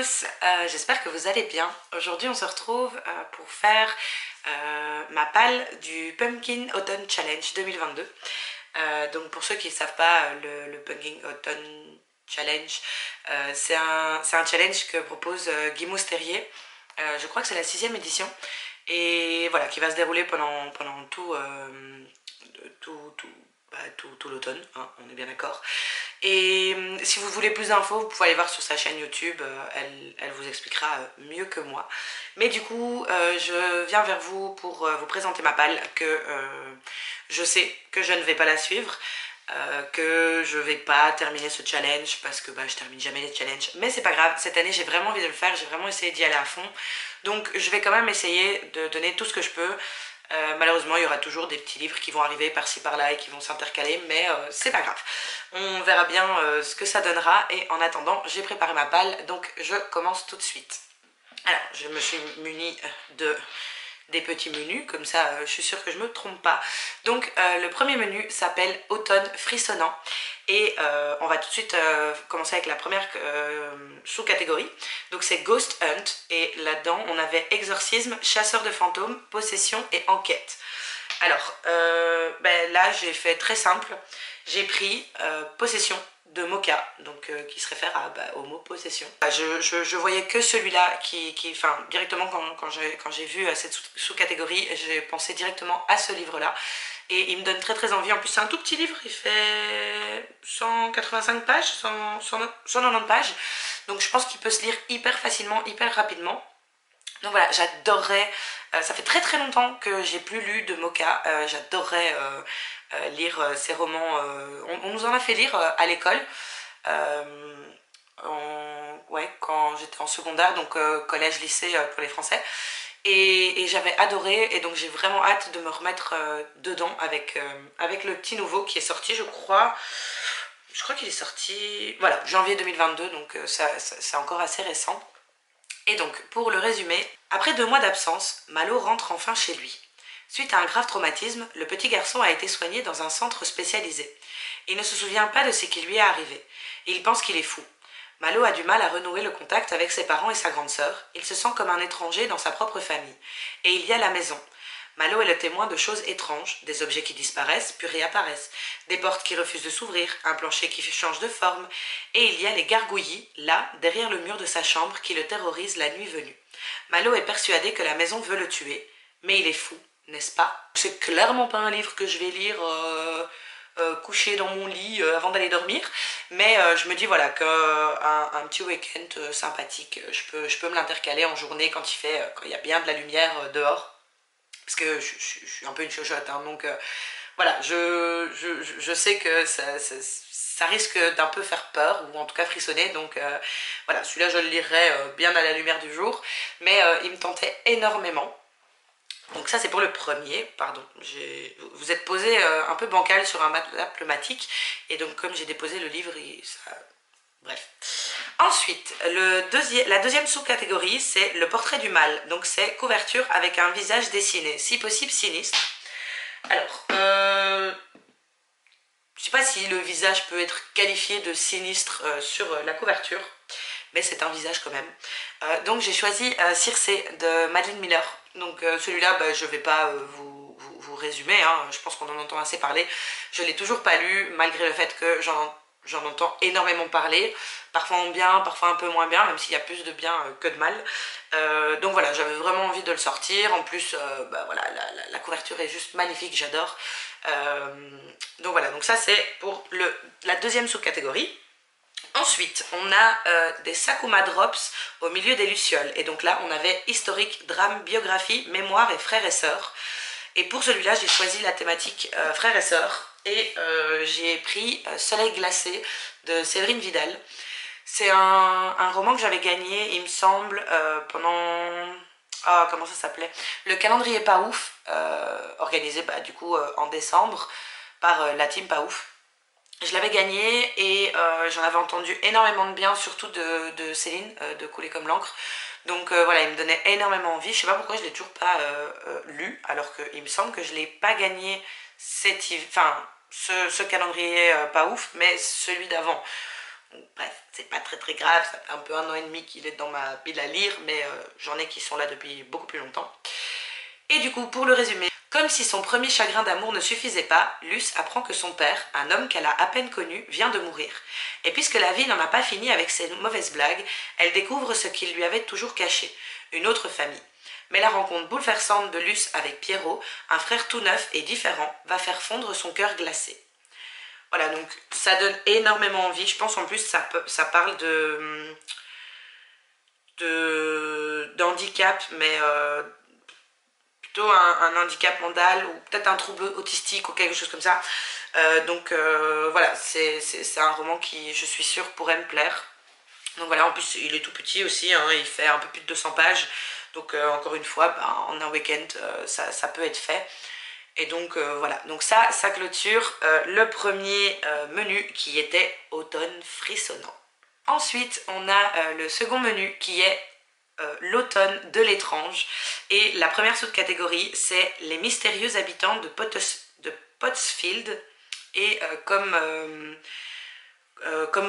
tous, j'espère que vous allez bien. Aujourd'hui on se retrouve pour faire ma palle du Pumpkin Autumn Challenge 2022. Donc pour ceux qui ne savent pas, le Pumpkin Autumn Challenge, c'est un challenge que propose Guy Moustérier. Je crois que c'est la 6e édition. Et voilà, qui va se dérouler pendant tout l'automne, hein, on est bien d'accord. Et si vous voulez plus d'infos, vous pouvez aller voir sur sa chaîne YouTube, elle vous expliquera mieux que moi. Mais du coup, je viens vers vous pour vous présenter ma palle, que je sais que je ne vais pas la suivre, que je vais pas terminer ce challenge parce que je termine jamais les challenges, mais c'est pas grave, cette année j'ai vraiment envie de le faire, j'ai vraiment essayé d'y aller à fond, donc je vais quand même essayer de donner tout ce que je peux. Malheureusement il y aura toujours des petits livres qui vont arriver par-ci par-là et qui vont s'intercaler, mais c'est pas grave, on verra bien ce que ça donnera. Et en attendant, j'ai préparé ma palle, donc je commence tout de suite. Alors je me suis munie des petits menus, comme ça je suis sûre que je me trompe pas. Donc le premier menu s'appelle Automne frissonnant, et on va tout de suite commencer avec la première sous-catégorie. Donc c'est Ghost Hunt, et là-dedans on avait exorcisme, chasseur de fantômes, possession et enquête. Alors là j'ai fait très simple, j'ai pris possession de Mocha, donc qui se réfère au mot possession. Je voyais que celui-là enfin directement quand j'ai vu cette sous-catégorie, j'ai pensé directement à ce livre-là, et il me donne très envie. En plus c'est un tout petit livre, il fait 185 pages, 190 pages, donc je pense qu'il peut se lire hyper facilement, hyper rapidement. Donc voilà, j'adorerais, ça fait très longtemps que j'ai plus lu de Mocha, j'adorerais lire ces romans, on nous en a fait lire à l'école, ouais, quand j'étais en secondaire, donc collège, lycée pour les français, et j'avais adoré, et donc j'ai vraiment hâte de me remettre dedans avec le petit nouveau qui est sorti, je crois qu'il est sorti, voilà, janvier 2022, donc c'est encore assez récent. Et donc, pour le résumé, après 2 mois d'absence, Malo rentre enfin chez lui. Suite à un grave traumatisme, le petit garçon a été soigné dans un centre spécialisé. Il ne se souvient pas de ce qui lui est arrivé, et il pense qu'il est fou. Malo a du mal à renouer le contact avec ses parents et sa grande sœur, il se sent comme un étranger dans sa propre famille. Et il y a la maison. Malo est le témoin de choses étranges, des objets qui disparaissent puis réapparaissent, des portes qui refusent de s'ouvrir, un plancher qui change de forme, et il y a les gargouillis, là, derrière le mur de sa chambre, qui le terrorisent la nuit venue. Malo est persuadé que la maison veut le tuer, mais il est fou, n'est-ce pas? C'est clairement pas un livre que je vais lire couché dans mon lit avant d'aller dormir, mais je me dis voilà qu'un petit week-end sympathique, je peux me l'intercaler en journée quand il y a bien de la lumière dehors. Parce que je suis un peu une chochotte, hein, donc voilà, je sais que ça risque d'un peu faire peur, ou en tout cas frissonner, donc voilà, celui-là je le lirai bien à la lumière du jour, mais il me tentait énormément. Donc ça c'est pour le premier, pardon, vous êtes posé un peu bancal sur un matelas pneumatique, et donc comme j'ai déposé le livre, bref. Ensuite, la deuxième sous-catégorie, c'est le portrait du mal. Donc c'est couverture avec un visage dessiné, si possible sinistre. Alors, je sais pas si le visage peut être qualifié de sinistre sur la couverture, mais c'est un visage quand même. Donc j'ai choisi Circé de Madeline Miller. Donc celui-là, je vais pas vous résumer, hein. Je pense qu'on en entend assez parler. Je l'ai toujours pas lu, malgré le fait que j'en entends énormément parler, parfois en bien, parfois un peu moins bien, même s'il y a plus de bien que de mal. Donc voilà, j'avais vraiment envie de le sortir. En plus, voilà, la couverture est juste magnifique, j'adore. Donc voilà, donc ça c'est pour la deuxième sous-catégorie. Ensuite, on a des Sakuma Drops au milieu des Lucioles. Et donc là, on avait historique, drame, biographie, mémoire et frères et sœurs. Et pour celui-là, j'ai choisi la thématique frères et sœurs. Et j'ai pris Soleil glacé de Séverine Vidal. C'est un roman que j'avais gagné, il me semble, pendant... Ah, comment ça s'appelait? Le calendrier pas ouf, organisé du coup en décembre par la team pas ouf. Je l'avais gagné, et j'en avais entendu énormément de bien, surtout de Céline, de Couler comme l'encre. Donc voilà, il me donnait énormément envie. Je sais pas pourquoi je l'ai toujours pas lu, alors qu'il me semble que je l'ai pas gagné ce calendrier pas ouf, mais celui d'avant. Donc, bref, c'est pas très grave, ça fait un peu 1 an et demi qu'il est dans ma pile à lire, mais j'en ai qui sont là depuis beaucoup plus longtemps. Et du coup, pour le résumer, comme si son premier chagrin d'amour ne suffisait pas, Luce apprend que son père, un homme qu'elle a à peine connu, vient de mourir. Et puisque la vie n'en a pas fini avec ses mauvaises blagues, elle découvre ce qu'il lui avait toujours caché, une autre famille. Mais la rencontre bouleversante de Luce avec Pierrot, un frère tout neuf et différent, va faire fondre son cœur glacé. Voilà, donc ça donne énormément envie. Je pense en plus ça parle d'handicap, mais plutôt un handicap mental ou peut-être un trouble autistique ou quelque chose comme ça. Voilà, c'est un roman qui, je suis sûre, pourrait me plaire. Donc voilà, en plus il est tout petit aussi, hein, il fait un peu plus de 200 pages. Donc encore une fois, ben, en un week-end, ça peut être fait. Et donc voilà, donc ça clôture le premier menu qui était automne frissonnant. Ensuite, on a le second menu qui est l'automne de l'étrange. Et la première sous-catégorie, c'est les mystérieux habitants de Pottsfield. Et comme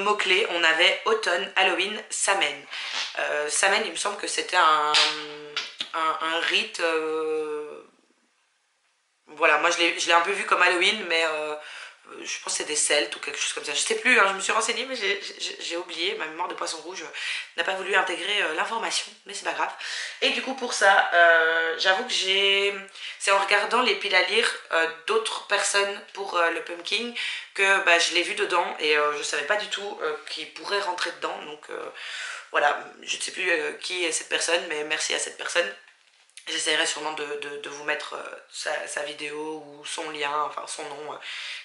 mot-clé, on avait automne, Halloween, Samhain. Samhain, il me semble que c'était un rite. Voilà, moi je l'ai un peu vu comme Halloween, mais je pense que c'est des Celtes ou quelque chose comme ça. Je sais plus, hein, je me suis renseignée, mais j'ai oublié. Ma mémoire de poisson rouge n'a pas voulu intégrer l'information, mais c'est pas grave. Et du coup, pour ça, j'avoue que c'est en regardant les piles à lire d'autres personnes pour le pumpkin que bah, je l'ai vu dedans et je savais pas du tout qui pourrait rentrer dedans. Donc voilà, je ne sais plus qui est cette personne, mais merci à cette personne. J'essaierai sûrement de vous mettre sa vidéo ou son lien, enfin son nom,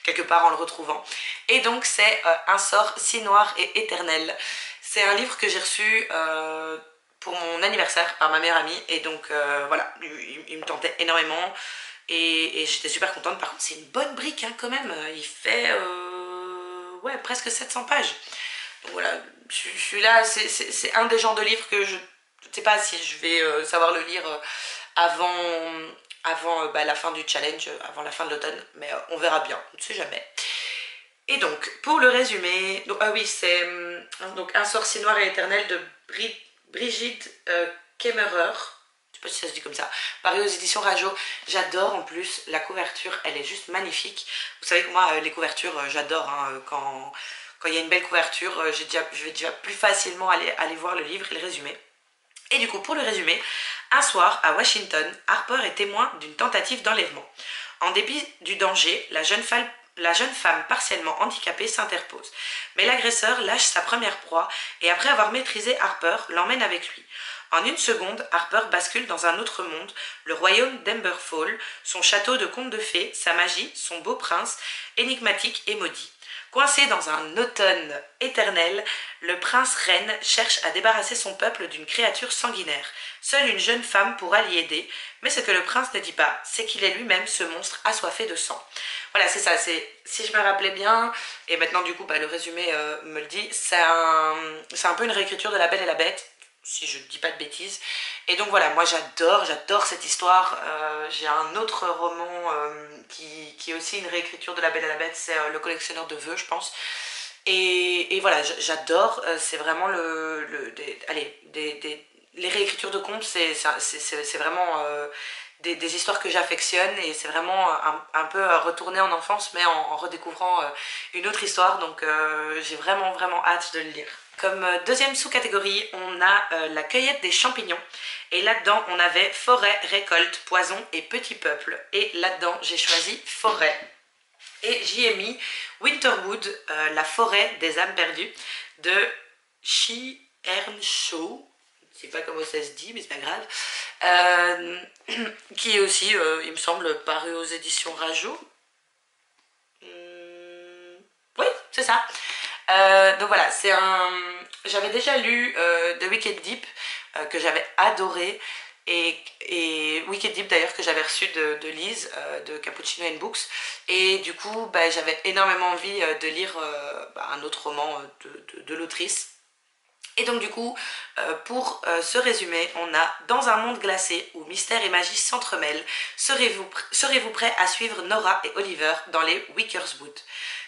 quelque part en le retrouvant. Et donc c'est Un sort si noir et éternel. C'est un livre que j'ai reçu pour mon anniversaire par ma meilleure amie. Et donc voilà, il me tentait énormément. Et j'étais super contente. Par contre, c'est une bonne brique hein, quand même. Il fait ouais, presque 700 pages. Donc voilà, je suis là, c'est un des genres de livres que je ne sais pas si je vais savoir le lire avant bah, la fin du challenge, avant la fin de l'automne, mais on verra bien, on ne sait jamais. Et donc, pour le résumé, donc, ah oui, c'est donc Un sorcier noir et éternel de Brigitte Kemmerer, je sais pas si ça se dit comme ça, paru aux éditions Rajo. J'adore en plus la couverture, elle est juste magnifique. Vous savez que moi, les couvertures, j'adore hein, quand il y a une belle couverture, je vais déjà plus facilement aller voir le livre et le résumé. Et du coup, pour le résumé, un soir, à Washington, Harper est témoin d'une tentative d'enlèvement. En dépit du danger, la jeune femme partiellement handicapée s'interpose. Mais l'agresseur lâche sa première proie et après avoir maîtrisé Harper, l'emmène avec lui. En une seconde, Harper bascule dans un autre monde, le royaume d'Amberfall, son château de conte de fées, sa magie, son beau prince, énigmatique et maudit. Coincé dans un automne éternel, le prince reine cherche à débarrasser son peuple d'une créature sanguinaire. Seule une jeune femme pourra l'y aider, mais ce que le prince ne dit pas, c'est qu'il est lui-même ce monstre assoiffé de sang. Voilà, c'est ça, si je me rappelais bien, et maintenant du coup bah, le résumé me le dit, c'est un peu une réécriture de La Belle et la Bête, si je ne dis pas de bêtises. Et donc voilà, moi j'adore cette histoire. J'ai un autre roman qui est aussi une réécriture de La Belle et la Bête, c'est Le collectionneur de vœux, je pense. Et voilà, j'adore, c'est vraiment les réécritures de contes, c'est vraiment des histoires que j'affectionne et c'est vraiment un peu retourner en enfance mais en redécouvrant une autre histoire, donc j'ai vraiment hâte de le lire. Comme deuxième sous-catégorie, on a la cueillette des champignons. Et là-dedans, on avait forêt, récolte, poison et petit peuple. Et là-dedans, j'ai choisi forêt. Et j'y ai mis Winterwood, la forêt des âmes perdues, de Chi Earnshaw. Je sais pas comment ça se dit, mais c'est pas grave. Qui est aussi, il me semble, paru aux éditions Rajo. Oui, c'est ça. Donc voilà, j'avais déjà lu The Wicked Deep, que j'avais adoré, et Wicked Deep d'ailleurs que j'avais reçu de Lise, de Cappuccino and Books, et du coup bah, j'avais énormément envie de lire bah, un autre roman de l'autrice. Et donc du coup, pour ce résumé, on a dans un monde glacé où mystère et magie s'entremêlent, serez-vous prêt à suivre Nora et Oliver dans les Wickerswood?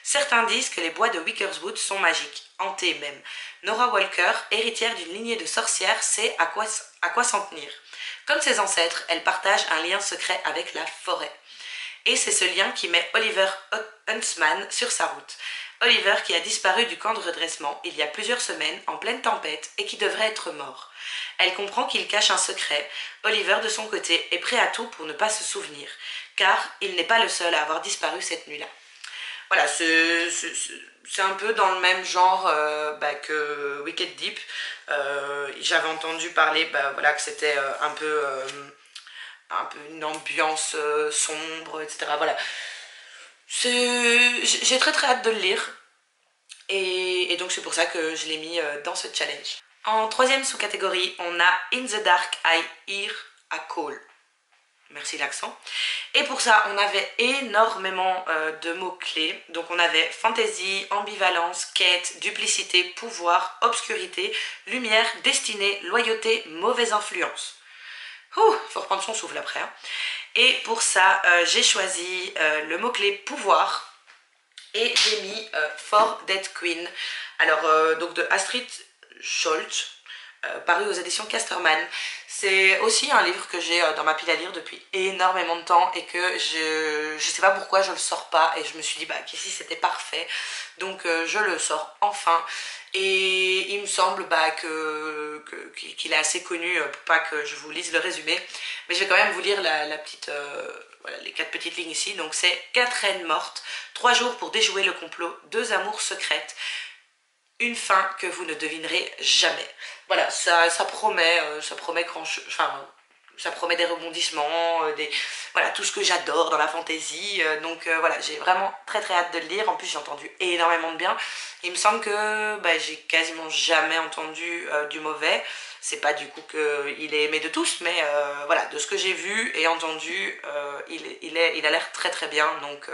Certains disent que les bois de Wickerswood sont magiques, hantés même. Nora Walker, héritière d'une lignée de sorcières, sait à quoi s'en tenir. Comme ses ancêtres, elle partage un lien secret avec la forêt. Et c'est ce lien qui met Oliver Huntsman sur sa route. Oliver qui a disparu du camp de redressement il y a plusieurs semaines en pleine tempête et qui devrait être mort. Elle comprend qu'il cache un secret. Oliver de son côté est prêt à tout pour ne pas se souvenir, car il n'est pas le seul à avoir disparu cette nuit-là. Voilà, c'est un peu dans le même genre que Wicked Deep. J'avais entendu parler voilà, que c'était un peu une ambiance sombre, etc. Voilà. J'ai très très hâte de le lire. Et donc c'est pour ça que je l'ai mis dans ce challenge. En troisième sous-catégorie, on a In the Dark I Hear a Call. Merci l'accent. Et pour ça, on avait énormément de mots-clés. Donc on avait fantaisie, ambivalence, quête, duplicité, pouvoir, obscurité, lumière, destinée, loyauté, mauvaise influence. Ouh, faut reprendre son souffle après. Hein. Et pour ça, j'ai choisi le mot-clé pouvoir et j'ai mis For Dead Queen. Alors, donc de Astrid Scholz, paru aux éditions Casterman. C'est aussi un livre que j'ai dans ma pile à lire depuis énormément de temps et que je sais pas pourquoi je le sors pas et je me suis dit qu'ici c'était parfait. Donc je le sors enfin. Et il me semble qu'il est assez connu pour pas que je vous lise le résumé. Mais je vais quand même vous lire la petite, voilà, les 4 petites lignes ici. Donc c'est 4 reines mortes, 3 jours pour déjouer le complot, 2 amours secrètes, une fin que vous ne devinerez jamais. Voilà, ça promet grand chose. Enfin, ça promet des rebondissements, voilà, tout ce que j'adore dans la fantasy. Donc voilà, j'ai vraiment très très hâte de le lire. En plus, j'ai entendu énormément de bien. Il me semble que j'ai quasiment jamais entendu du mauvais. C'est pas du coup qu'il est aimé de tous, mais voilà, de ce que j'ai vu et entendu, il a l'air très très bien. Donc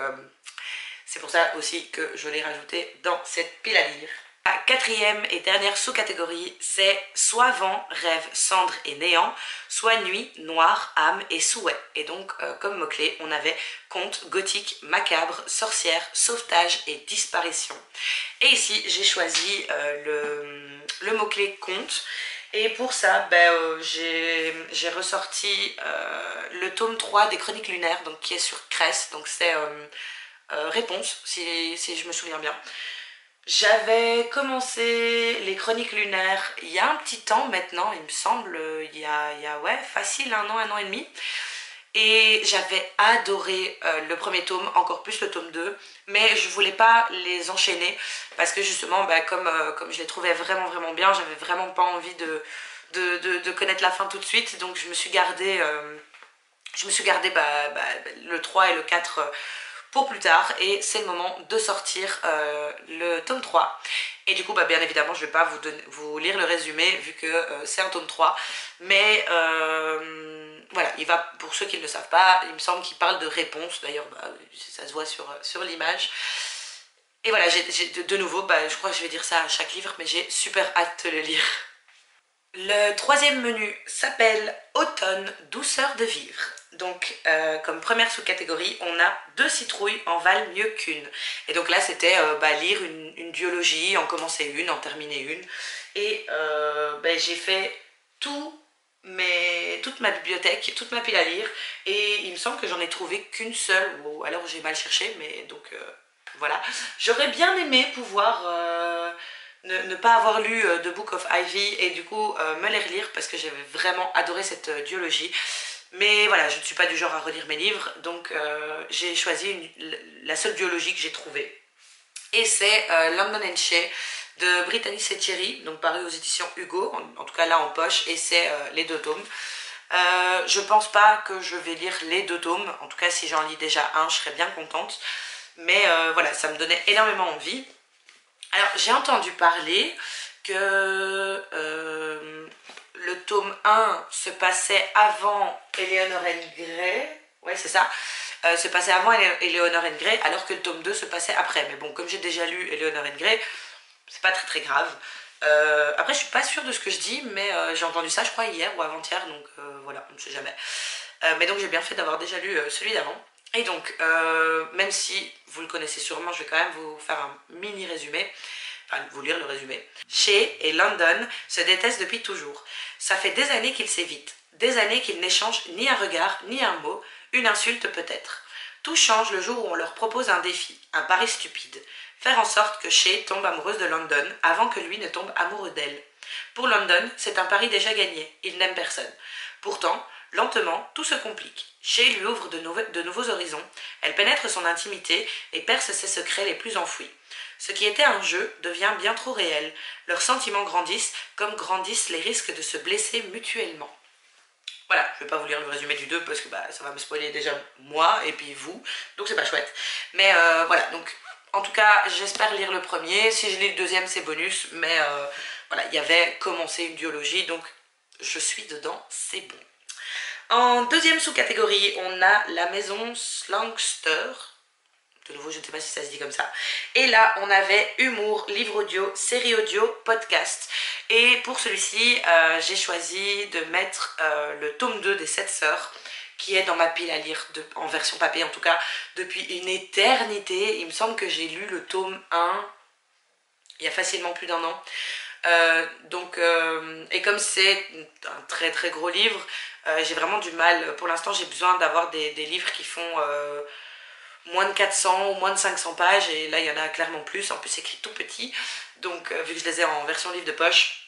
c'est pour ça aussi que je l'ai rajouté dans cette pile à lire. La quatrième et dernière sous-catégorie, c'est soit vent, rêve, cendre et néant, soit nuit, noir, âme et souhait. Et donc, comme mot-clé, on avait conte, gothique, macabre, sorcière, sauvetage et disparition. Et ici, j'ai choisi le mot-clé conte. Et pour ça, j'ai ressorti le tome 3 des Chroniques lunaires, donc, qui est sur Cress. Donc c'est Réponse, si je me souviens bien. J'avais commencé les Chroniques lunaires il y a un petit temps maintenant, il me semble, il y a ouais, facile un an et demi. Et j'avais adoré le premier tome, encore plus le tome 2, mais je voulais pas les enchaîner parce que justement, comme je les trouvais vraiment vraiment bien, j'avais vraiment pas envie de connaître la fin tout de suite, donc je me suis gardé, le 3 et le 4 pour plus tard et c'est le moment de sortir le tome 3 et du coup bien évidemment je vais pas vous lire le résumé vu que c'est un tome 3 mais voilà, il va, pour ceux qui ne le savent pas, il me semble qu'il parle de réponse, d'ailleurs ça se voit sur l'image. Et voilà, de nouveau, je crois que je vais dire ça à chaque livre, mais j'ai super hâte de le lire. Le troisième menu s'appelle Automne, douceur de vivre. Donc, comme première sous-catégorie, on a 2 citrouilles en valent mieux qu'une. Et donc là, c'était lire une duologie, en commencer une, en terminer une. Et j'ai fait toute ma bibliothèque, toute ma pile à lire. Et il me semble que j'en ai trouvé qu'une seule, ou alors j'ai mal cherché, mais donc voilà. J'aurais bien aimé pouvoir ne pas avoir lu The Book of Ivy et du coup me les relire parce que j'avais vraiment adoré cette duologie. Mais voilà, je ne suis pas du genre à relire mes livres, donc j'ai choisi la seule duologie que j'ai trouvée. Et c'est London and Shea de Brittany Settieri, donc paru aux éditions Hugo, en tout cas là en poche, et c'est les 2 tomes. Je pense pas que je vais lire les 2 tomes, en tout cas si j'en lis déjà un, je serais bien contente. Mais voilà, ça me donnait énormément envie. Alors j'ai entendu parler que le tome 1 se passait avant Eleanor and Grey, ouais c'est ça, se passait avant Eleanor and Grey alors que le tome 2 se passait après. Mais bon, comme j'ai déjà lu Eleanor and Grey, c'est pas très très grave. Après je suis pas sûre de ce que je dis, mais j'ai entendu ça je crois hier ou avant-hier, donc voilà, on ne sait jamais. Mais donc j'ai bien fait d'avoir déjà lu celui d'avant. Et donc, même si vous le connaissez sûrement, je vais quand même vous faire un mini résumé, enfin vous lire le résumé. Shay et London se détestent depuis toujours. Ça fait des années qu'ils s'évitent, des années qu'ils n'échangent ni un regard, ni un mot, une insulte peut-être. Tout change le jour où on leur propose un défi, un pari stupide. Faire en sorte que Shay tombe amoureuse de London avant que lui ne tombe amoureux d'elle. Pour London, c'est un pari déjà gagné, il n'aime personne. Pourtant, lentement, tout se complique. Shay lui ouvre de nouveaux horizons, elle pénètre son intimité et perce ses secrets les plus enfouis. Ce qui était un jeu devient bien trop réel. Leurs sentiments grandissent, comme grandissent les risques de se blesser mutuellement. Voilà, je vais pas vous lire le résumé du 2 parce que ça va me spoiler déjà moi et puis vous, donc c'est pas chouette. Mais voilà, donc en tout cas j'espère lire le premier, si je lis le deuxième c'est bonus, mais voilà, il y avait commencé une duologie, donc je suis dedans, c'est bon. En deuxième sous-catégorie, on a la maison Slangster. De nouveau, je ne sais pas si ça se dit comme ça. Et là, on avait humour, livre audio, série audio, podcast. Et pour celui-ci, j'ai choisi de mettre le tome 2 des 7 sœurs, qui est dans ma pile à lire, en version papier en tout cas, depuis une éternité. Il me semble que j'ai lu le tome 1 il y a facilement plus d'un an. Et comme c'est un très très gros livre, j'ai vraiment du mal. Pour l'instant, j'ai besoin d'avoir des livres qui font moins de 400 ou moins de 500 pages, et là il y en a clairement plus, en plus c'est écrit tout petit, donc vu que je les ai en version livre de poche.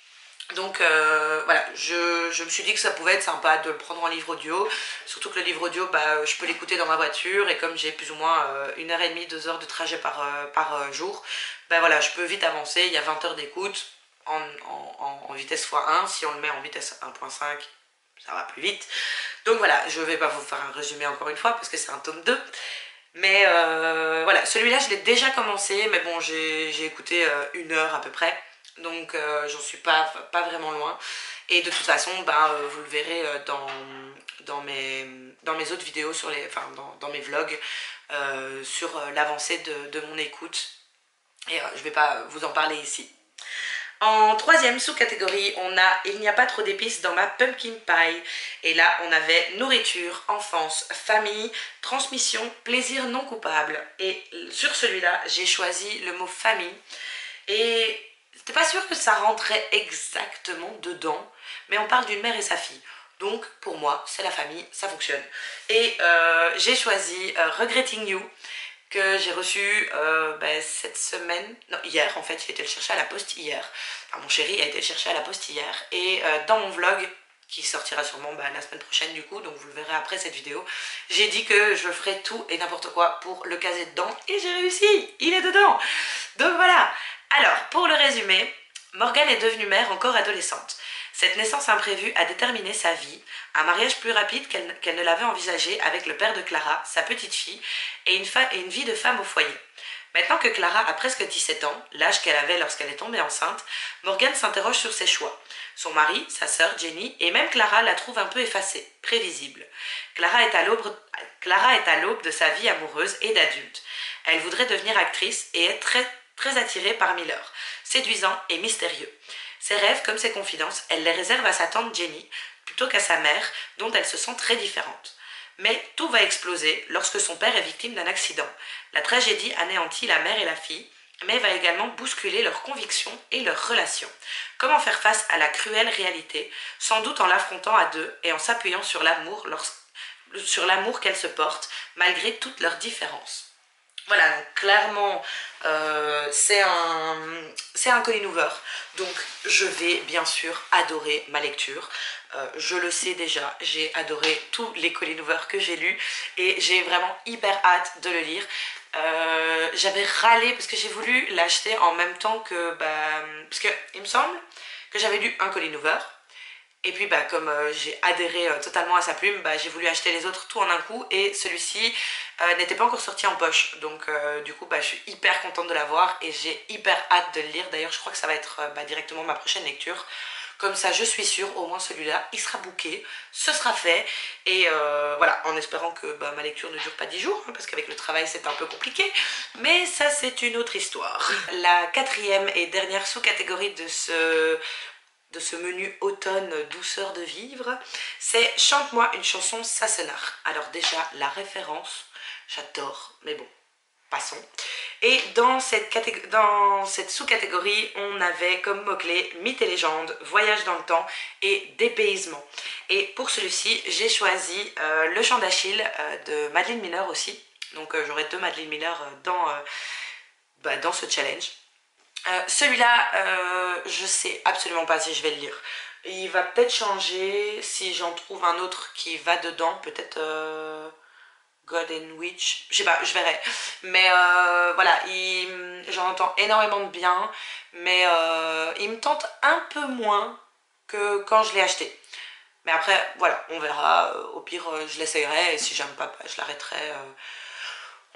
Donc voilà, je me suis dit que ça pouvait être sympa de le prendre en livre audio, surtout que le livre audio, je peux l'écouter dans ma voiture, et comme j'ai plus ou moins 1h30, 2 heures de trajet par jour, voilà, je peux vite avancer, il y a 20 heures d'écoute en vitesse x1, si on le met en vitesse 1.5, ça va plus vite. Donc voilà, je vais pas vous faire un résumé encore une fois, parce que c'est un tome 2. Mais voilà, celui-là je l'ai déjà commencé, mais bon j'ai écouté 1 heure à peu près, donc j'en suis pas vraiment loin. Et de toute façon, vous le verrez dans mes autres vidéos, dans mes vlogs, sur l'avancée de mon écoute. Et je vais pas vous en parler ici. En troisième sous-catégorie, on a Il n'y a pas trop d'épices dans ma pumpkin pie. Et là, on avait nourriture, enfance, famille, transmission, plaisir non coupable. Et sur celui-là, j'ai choisi le mot famille. Et c'était pas sûr que ça rentrait exactement dedans, mais on parle d'une mère et sa fille. Donc pour moi, c'est la famille, ça fonctionne. Et j'ai choisi Regretting You, que j'ai reçu cette semaine, non hier en fait, j'ai été le chercher à la poste hier. Enfin, mon chéri a été le chercher à la poste hier, et dans mon vlog, qui sortira sûrement la semaine prochaine du coup, donc vous le verrez après cette vidéo, j'ai dit que je ferais tout et n'importe quoi pour le caser dedans, et j'ai réussi, il est dedans. Donc voilà. Alors, pour le résumé, Morgane est devenue mère encore adolescente. Cette naissance imprévue a déterminé sa vie, un mariage plus rapide qu'elle ne l'avait envisagé avec le père de Clara, sa petite fille, et une vie de femme au foyer. Maintenant que Clara a presque 17 ans, l'âge qu'elle avait lorsqu'elle est tombée enceinte, Morgane s'interroge sur ses choix. Son mari, sa sœur Jenny et même Clara la trouvent un peu effacée, prévisible. Clara est à l'aube de sa vie amoureuse et d'adulte. Elle voudrait devenir actrice et est très attirée par Miller, séduisant et mystérieux. Ses rêves comme ses confidences, elle les réserve à sa tante Jenny, plutôt qu'à sa mère, dont elle se sent très différente. Mais tout va exploser lorsque son père est victime d'un accident. La tragédie anéantit la mère et la fille, mais va également bousculer leurs convictions et leurs relations. Comment faire face à la cruelle réalité, sans doute en l'affrontant à deux et en s'appuyant sur l'amour qu'elles se portent, malgré toutes leurs différences. Voilà, donc clairement, c'est un Colleen Hoover, donc je vais bien sûr adorer ma lecture. Je le sais déjà, j'ai adoré tous les Colleen Hoover que j'ai lus, et j'ai vraiment hyper hâte de le lire. J'avais râlé parce que j'ai voulu l'acheter en même temps que... parce que il me semble que j'avais lu un Colleen Hoover, et puis comme j'ai adhéré totalement à sa plume, j'ai voulu acheter les autres tout en un coup, et celui-ci n'était pas encore sorti en poche. Donc du coup je suis hyper contente de l'avoir, et j'ai hyper hâte de le lire. D'ailleurs je crois que ça va être directement ma prochaine lecture. Comme ça, je suis sûre, au moins celui-là, il sera booké, ce sera fait. Et voilà, en espérant que ma lecture ne dure pas 10 jours, hein, parce qu'avec le travail, c'est un peu compliqué. Mais ça, c'est une autre histoire. La quatrième et dernière sous-catégorie de ce menu automne douceur de vivre, c'est Chante-moi une chanson Sassenach. Alors déjà, la référence, j'adore, mais bon, passons. Et dans cette sous-catégorie, on avait comme mots-clés mythes et légendes, voyage dans le temps et dépaysement. Et pour celui-ci, j'ai choisi Le Chant d'Achille de Madeline Miller aussi. Donc j'aurai 2 Madeline Miller dans ce challenge. Celui-là, je sais absolument pas si je vais le lire. Il va peut-être changer si j'en trouve un autre qui va dedans, peut-être God and Witch, je sais pas, je verrai. Mais voilà, j'en entends énormément de bien, mais il me tente un peu moins que quand je l'ai acheté. Mais après, voilà, on verra. Au pire, je l'essayerai et si j'aime pas, je l'arrêterai.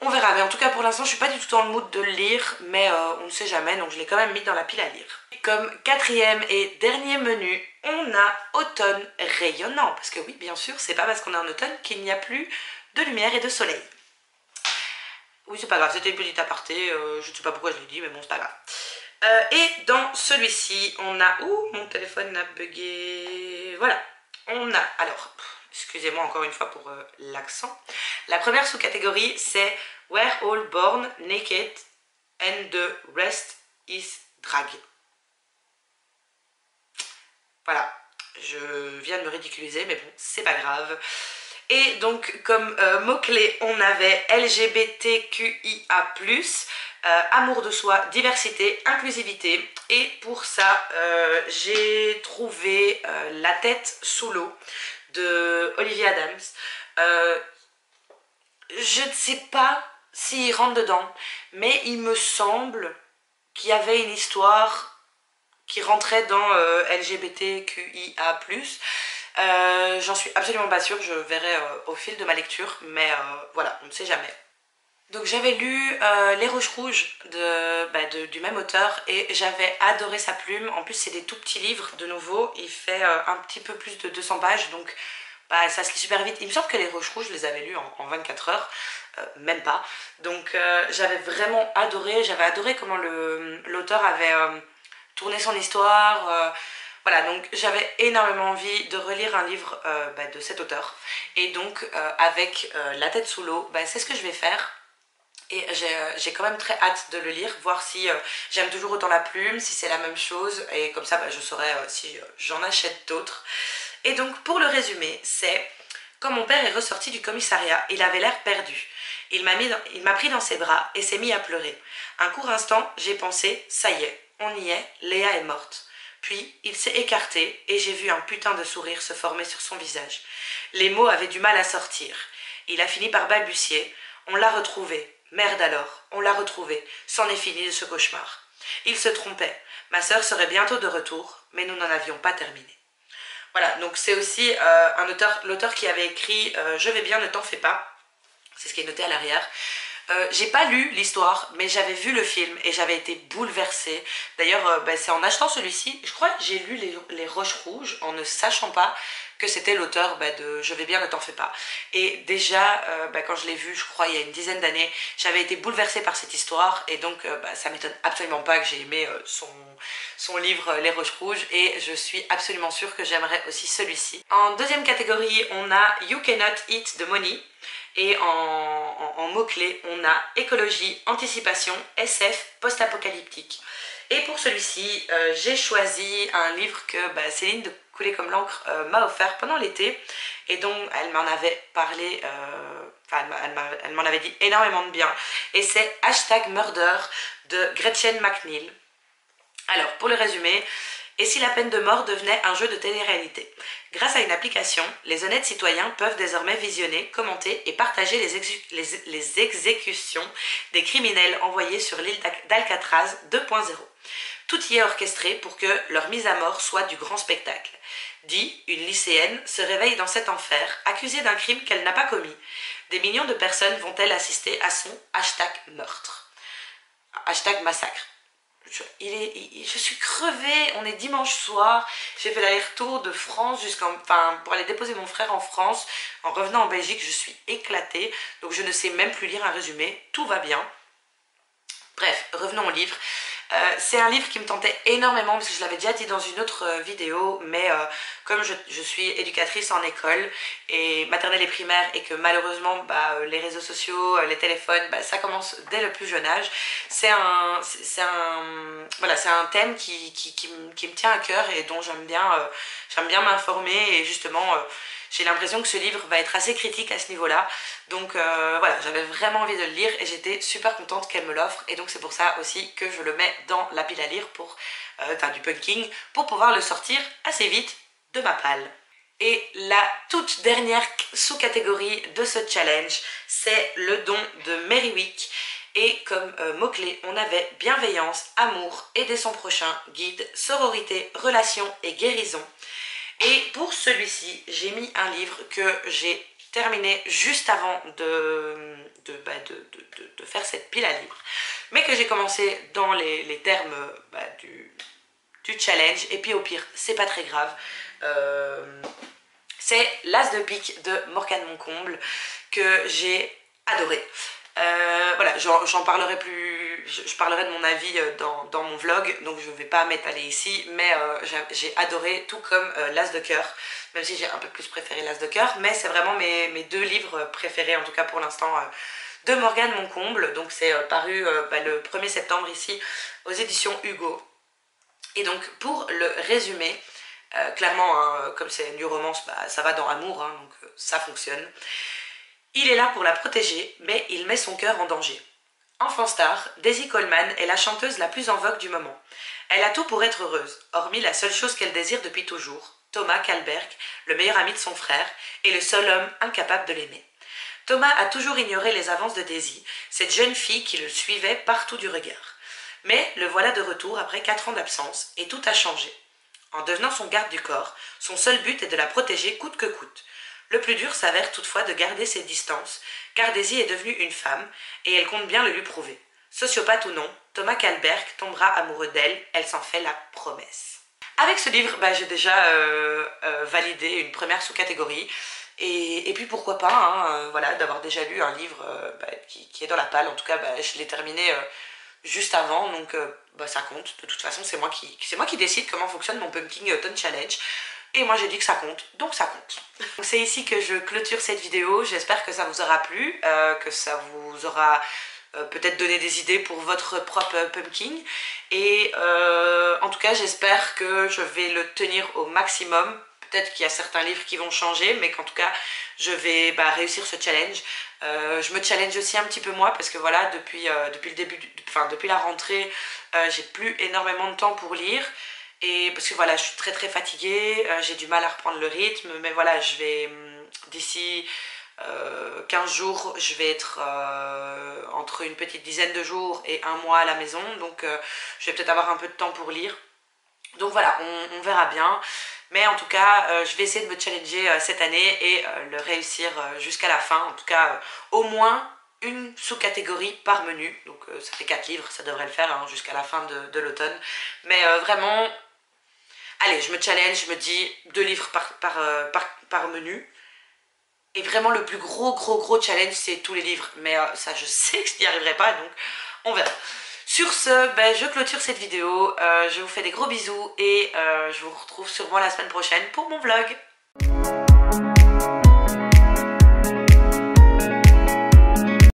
On verra, mais en tout cas pour l'instant je suis pas du tout dans le mood de le lire, mais on ne sait jamais, donc je l'ai quand même mis dans la pile à lire. Comme quatrième et dernier menu, on a automne rayonnant, parce que oui bien sûr, c'est pas parce qu'on est en automne qu'il n'y a plus de lumière et de soleil. Oui c'est pas grave, c'était une petite aparté, je ne sais pas pourquoi je l'ai dit, mais bon c'est pas grave. Et dans celui-ci, on a... Ouh, mon téléphone a bugué... Voilà, on a... Alors, excusez-moi encore une fois pour l'accent. La première sous-catégorie, c'est We're all born naked and the rest is drag. Voilà, je viens de me ridiculiser, mais bon, c'est pas grave. Et donc, comme mots-clés, on avait LGBTQIA+, amour de soi, diversité, inclusivité. Et pour ça, j'ai trouvé La tête sous l'eau de Olivia Adams. Je ne sais pas s'il rentre dedans, mais il me semble qu'il y avait une histoire qui rentrait dans LGBTQIA+. J'en suis absolument pas sûre, je verrai au fil de ma lecture, mais voilà, on ne sait jamais. Donc j'avais lu Les Roches Rouges du même auteur et j'avais adoré sa plume. En plus c'est des tout petits livres de nouveau, il fait un petit peu plus de 200 pages, donc ça se lit super vite. Il me semble que Les Roches Rouges, je les avais lus en 24 heures, même pas. Donc j'avais vraiment adoré, j'avais adoré comment l'auteur avait tourné son histoire. Voilà, donc j'avais énormément envie de relire un livre de cet auteur. Et donc avec La tête sous l'eau, c'est ce que je vais faire. Et j'ai quand même très hâte de le lire, voir si j'aime toujours autant la plume, si c'est la même chose, et comme ça je saurai si j'en achète d'autres. Et donc pour le résumé, c'est quand mon père est ressorti du commissariat, il avait l'air perdu. Il m'a pris dans ses bras et s'est mis à pleurer. Un court instant, j'ai pensé, ça y est, on y est, Léa est morte. Puis il s'est écarté et j'ai vu un putain de sourire se former sur son visage. Les mots avaient du mal à sortir. Il a fini par balbutier, on l'a retrouvé. Merde alors, on l'a retrouvé, c'en est fini de ce cauchemar. Il se trompait, ma sœur serait bientôt de retour, mais nous n'en avions pas terminé. Voilà, donc c'est aussi l'auteur qui avait écrit Je vais bien, ne t'en fais pas, c'est ce qui est noté à l'arrière. J'ai pas lu l'histoire, mais j'avais vu le film et j'avais été bouleversée. D'ailleurs, c'est en achetant celui-ci, je crois que j'ai lu les Roches Rouges en ne sachant pas que c'était l'auteur de Je vais bien, ne t'en fais pas. Et déjà, quand je l'ai vu, je crois il y a une dizaine d'années, j'avais été bouleversée par cette histoire et donc ça m'étonne absolument pas que j'ai aimé son livre Les Roches Rouges et je suis absolument sûre que j'aimerais aussi celui-ci. En deuxième catégorie, on a You Cannot Eat the Money. Et en mots-clés, on a écologie, anticipation, SF, post-apocalyptique. Et pour celui-ci, j'ai choisi un livre que Céline de Couler comme l'encre m'a offert pendant l'été et dont elle m'en avait parlé, elle m'en avait dit énormément de bien. Et c'est #Murder de Gretchen McNeil. Alors, pour le résumer, et si la peine de mort devenait un jeu de télé-réalité? Grâce à une application, les honnêtes citoyens peuvent désormais visionner, commenter et partager les exécutions des criminels envoyés sur l'île d'Alcatraz 2.0. Tout y est orchestré pour que leur mise à mort soit du grand spectacle. Di, une lycéenne, se réveille dans cet enfer, accusée d'un crime qu'elle n'a pas commis. Des millions de personnes vont-elles assister à son #meurtre, #massacre. je suis crevée, on est dimanche soir, j'ai fait l'aller-retour de France pour aller déposer mon frère en France. En revenant en Belgique, je suis éclatée, donc je ne sais même plus lire un résumé, tout va bien. Bref, revenons au livre. C'est un livre qui me tentait énormément parce que je l'avais déjà dit dans une autre vidéo, mais comme je suis éducatrice en école et maternelle et primaire et que malheureusement les réseaux sociaux, les téléphones, ça commence dès le plus jeune âge, c'est un thème qui me tient à cœur et dont j'aime bien m'informer et justement j'ai l'impression que ce livre va être assez critique à ce niveau-là. Donc voilà, j'avais vraiment envie de le lire et j'étais super contente qu'elle me l'offre. Et donc c'est pour ça aussi que je le mets dans la pile à lire du punking pour pouvoir le sortir assez vite de ma palle. Et la toute dernière sous-catégorie de ce challenge, c'est le don de Marywick. Et comme mot-clé, on avait bienveillance, amour, aider son prochain, guide, sororité, relation et guérison. Et pour celui-ci, j'ai mis un livre que j'ai terminé juste avant de faire cette pile à lire, mais que j'ai commencé dans les termes du challenge, et puis au pire, c'est pas très grave. C'est L'As de pique de Morgane Moncomble, que j'ai adoré. Voilà, j'en parlerai plus, je parlerai de mon avis dans mon vlog, donc je ne vais pas m'étaler ici, mais j'ai adoré, tout comme L'As de cœur, même si j'ai un peu plus préféré L'As de cœur, mais c'est vraiment mes deux livres préférés, en tout cas pour l'instant, de Morgane Moncomble. Donc c'est paru le 1er septembre ici aux éditions Hugo. Et donc pour le résumé, clairement, hein, comme c'est une romance, ça va dans amour, hein, donc ça fonctionne. Il est là pour la protéger, mais il met son cœur en danger. Enfant star, Daisy Coleman est la chanteuse la plus en vogue du moment. Elle a tout pour être heureuse, hormis la seule chose qu'elle désire depuis toujours, Thomas Kalberg, le meilleur ami de son frère, et le seul homme incapable de l'aimer. Thomas a toujours ignoré les avances de Daisy, cette jeune fille qui le suivait partout du regard. Mais le voilà de retour après 4 ans d'absence, et tout a changé. En devenant son garde du corps, son seul but est de la protéger coûte que coûte. Le plus dur s'avère toutefois de garder ses distances, car Daisy est devenue une femme, et elle compte bien le lui prouver. Sociopathe ou non, Thomas Kalberg tombera amoureux d'elle, elle s'en fait la promesse. Avec ce livre, j'ai déjà validé une première sous-catégorie, et puis pourquoi pas, hein, voilà, d'avoir déjà lu un livre qui est dans la palle. En tout cas, je l'ai terminé juste avant, donc ça compte. De toute façon, c'est moi qui décide comment fonctionne mon Pumpkin Autumn Challenge. Et moi j'ai dit que ça compte, donc ça compte. C'est ici que je clôture cette vidéo, j'espère que ça vous aura plu, que ça vous aura peut-être donné des idées pour votre propre pumpkin. Et en tout cas j'espère que je vais le tenir au maximum. Peut-être qu'il y a certains livres qui vont changer, mais qu'en tout cas je vais réussir ce challenge. Je me challenge aussi un petit peu moi parce que voilà, depuis la rentrée, j'ai plus énormément de temps pour lire. Et parce que voilà, je suis très très fatiguée, j'ai du mal à reprendre le rythme, mais voilà, je vais d'ici 15 jours, je vais être entre une petite dizaine de jours et un mois à la maison, donc je vais peut-être avoir un peu de temps pour lire. Donc voilà, on verra bien, mais en tout cas, je vais essayer de me challenger cette année et le réussir jusqu'à la fin, en tout cas au moins une sous-catégorie par menu, donc ça fait 4 livres, ça devrait le faire hein, jusqu'à la fin de l'automne, mais vraiment... Allez, je me challenge, je me dis 2 livres par menu. Et vraiment le plus gros challenge, c'est tous les livres. Mais ça, je sais que je n'y arriverai pas, donc on verra. Sur ce, je clôture cette vidéo. Je vous fais des gros bisous et je vous retrouve sûrement la semaine prochaine pour mon vlog.